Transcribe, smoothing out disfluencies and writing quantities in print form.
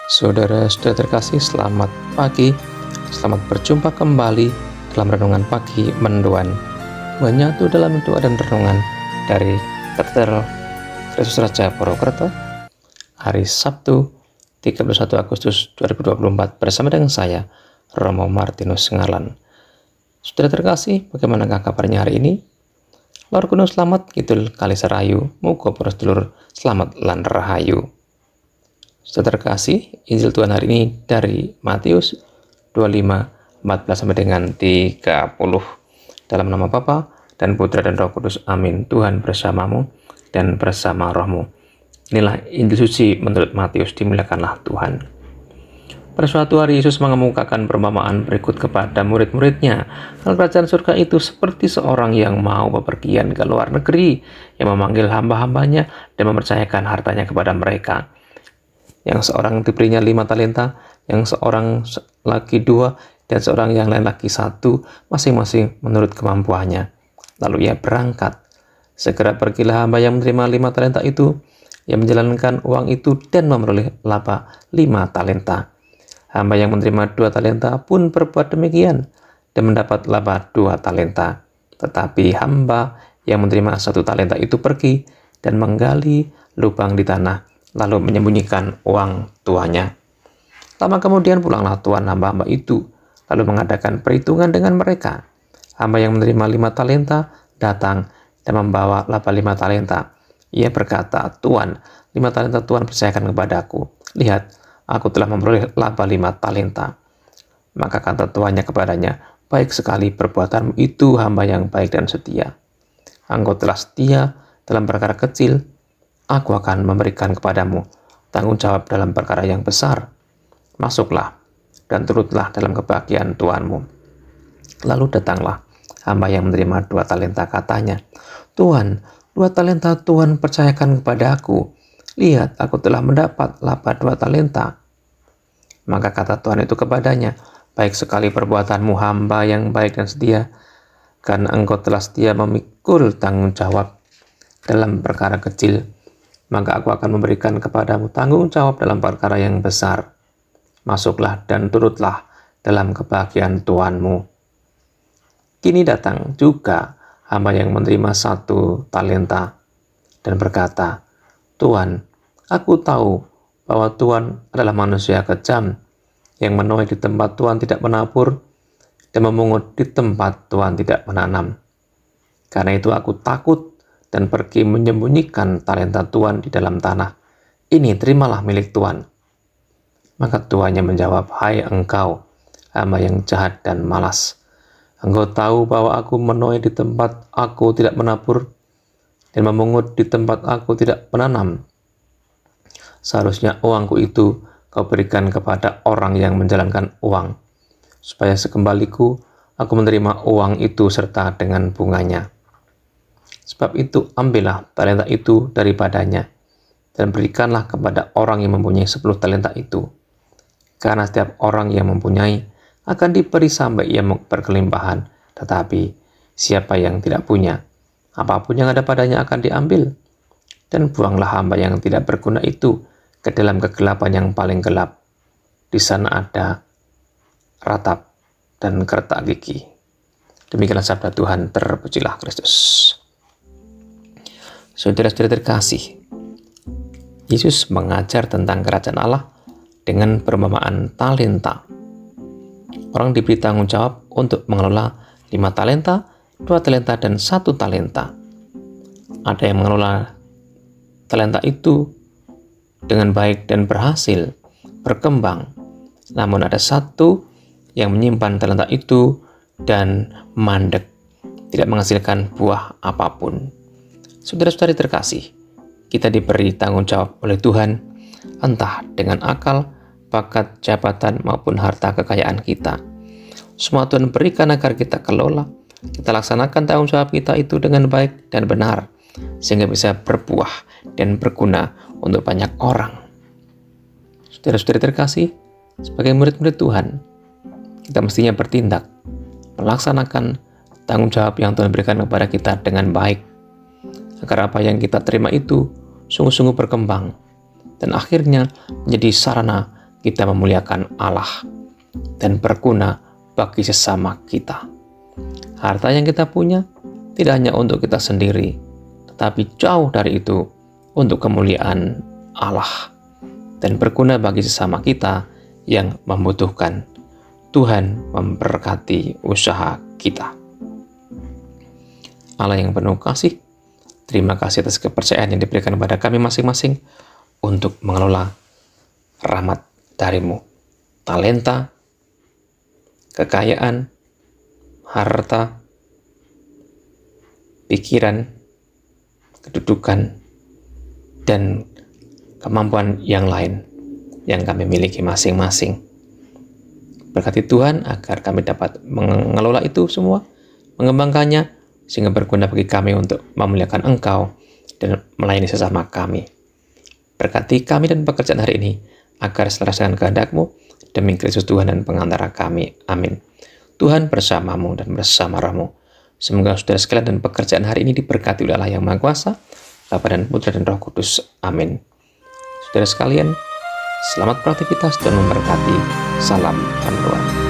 Saudara-saudara terkasih, selamat pagi. Selamat berjumpa kembali dalam Renungan Pagi Mendoan, menyatu dalam doa dan renungan dari Katedral Kristus Raja Purwokerto, hari Sabtu 31 Agustus 2024 bersama dengan saya, Romo Martinus Ngalan. Saudara terkasih, bagaimanakah kabarnya hari ini? Lor Gunung Slamet, Kidul Kali Serayu, muga para sedulur selamat lan rahayu. Saudara terkasih, Injil Tuhan hari ini dari Matius 25:14 sampai dengan 30. Dalam nama Bapa dan Putra dan Roh Kudus, amin. Tuhan bersamamu dan bersama rohmu. Inilah Injil suci menurut Matius, dimuliakanlah Tuhan. Pada suatu hari Yesus mengemukakan perumpamaan berikut kepada murid-muridnya. Hal kerajaan surga itu seperti seorang yang mau bepergian ke luar negeri, yang memanggil hamba-hambanya dan mempercayakan hartanya kepada mereka. Yang seorang diberinya 5 talenta, yang seorang lagi 2, dan seorang yang lain lagi 1, masing-masing menurut kemampuannya. Lalu ia berangkat. Segera pergilah hamba yang menerima 5 talenta itu, yang menjalankan uang itu dan memperoleh laba 5 talenta. Hamba yang menerima 2 talenta pun berbuat demikian, dan mendapat laba 2 talenta. Tetapi hamba yang menerima 1 talenta itu pergi dan menggali lubang di tanah, lalu menyembunyikan uang tuannya. Lama kemudian pulanglah tuan hamba-hamba itu, lalu mengadakan perhitungan dengan mereka. Hamba yang menerima 5 talenta datang dan membawa laba 5 talenta. Ia berkata, "Tuan, 5 talenta Tuhan percayakan kepadaku. Lihat, aku telah memperoleh laba 5 talenta." Maka kata tuannya kepadanya, "Baik sekali perbuatanmu itu, hamba yang baik dan setia. Engkau telah setia dalam perkara kecil, aku akan memberikan kepadamu tanggung jawab dalam perkara yang besar. Masuklah dan turutlah dalam kebahagiaan Tuanmu." Lalu datanglah hamba yang menerima 2 talenta, katanya, "Tuan, 2 talenta Tuhan percayakan kepada aku. Lihat, aku telah mendapat laba 2 talenta." Maka kata Tuhan itu kepadanya, "Baik sekali perbuatanmu, hamba yang baik dan setia. Karena engkau telah setia memikul tanggung jawab dalam perkara kecil, maka aku akan memberikan kepadamu tanggung jawab dalam perkara yang besar. Masuklah dan turutlah dalam kebahagiaan Tuanmu." Kini datang juga hamba yang menerima 1 talenta dan berkata, "Tuan, aku tahu bahwa Tuhan adalah manusia kejam, yang menuai di tempat Tuhan tidak menabur dan memungut di tempat Tuhan tidak menanam. Karena itu aku takut dan pergi menyembunyikan talenta Tuhan di dalam tanah. Ini terimalah milik Tuhan." Maka tuannya menjawab, "Hai engkau, hamba yang jahat dan malas. Engkau tahu bahwa aku menuai di tempat aku tidak menabur dan memungut di tempat aku tidak menanam. Seharusnya uangku itu kau berikan kepada orang yang menjalankan uang, supaya sekembaliku aku menerima uang itu serta dengan bunganya. Sebab itu ambillah talenta itu daripadanya dan berikanlah kepada orang yang mempunyai 10 talenta itu. Karena setiap orang yang mempunyai akan diberi sampai ia berkelimpahan, tetapi siapa yang tidak punya, apapun yang ada padanya akan diambil. Dan buanglah hamba yang tidak berguna itu ke dalam kegelapan yang paling gelap. Di sana ada ratap dan kertak gigi." Demikianlah sabda Tuhan, terpujilah Kristus. Saudara-saudara terkasih, Yesus mengajar tentang kerajaan Allah dengan perumpamaan talenta. Orang diberi tanggung jawab untuk mengelola 5 talenta, 2 talenta, dan 1 talenta. Ada yang mengelola talenta itu dengan baik dan berhasil berkembang. Namun ada satu yang menyimpan talenta itu dan mandek, tidak menghasilkan buah apapun. Saudara-saudari terkasih, kita diberi tanggung jawab oleh Tuhan, entah dengan akal, bakat, jabatan, maupun harta kekayaan kita. Semua Tuhan berikan agar kita kelola, kita laksanakan tanggung jawab kita itu dengan baik dan benar, sehingga bisa berbuah dan berguna untuk banyak orang. Saudara-saudari terkasih, sebagai murid-murid Tuhan, kita mestinya bertindak, melaksanakan tanggung jawab yang Tuhan berikan kepada kita dengan baik, agar apa yang kita terima itu sungguh-sungguh berkembang, dan akhirnya menjadi sarana kita memuliakan Allah dan berguna bagi sesama kita. Harta yang kita punya tidak hanya untuk kita sendiri, tetapi jauh dari itu untuk kemuliaan Allah dan berguna bagi sesama kita yang membutuhkan. Tuhan memberkati usaha kita. Allah yang penuh kasih, terima kasih atas kepercayaan yang diberikan kepada kami masing-masing untuk mengelola rahmat dari-Mu, talenta, kekayaan, harta, pikiran, kedudukan, dan kemampuan yang lain yang kami miliki masing-masing. Berkati Tuhan agar kami dapat mengelola itu semua, mengembangkannya, sehingga berguna bagi kami untuk memuliakan Engkau dan melayani sesama kami. Berkati kami dan pekerjaan hari ini, agar selaras dengan kehendak-Mu, demi Kristus Tuhan dan pengantara kami. Amin. Tuhan bersamamu dan bersama rohmu. Semoga saudara sekalian dan pekerjaan hari ini diberkati oleh Allah yang Maha Kuasa, Bapa dan Putra dan Roh Kudus. Amin. Saudara sekalian, selamat beraktivitas dan memberkati. Salam penuhan.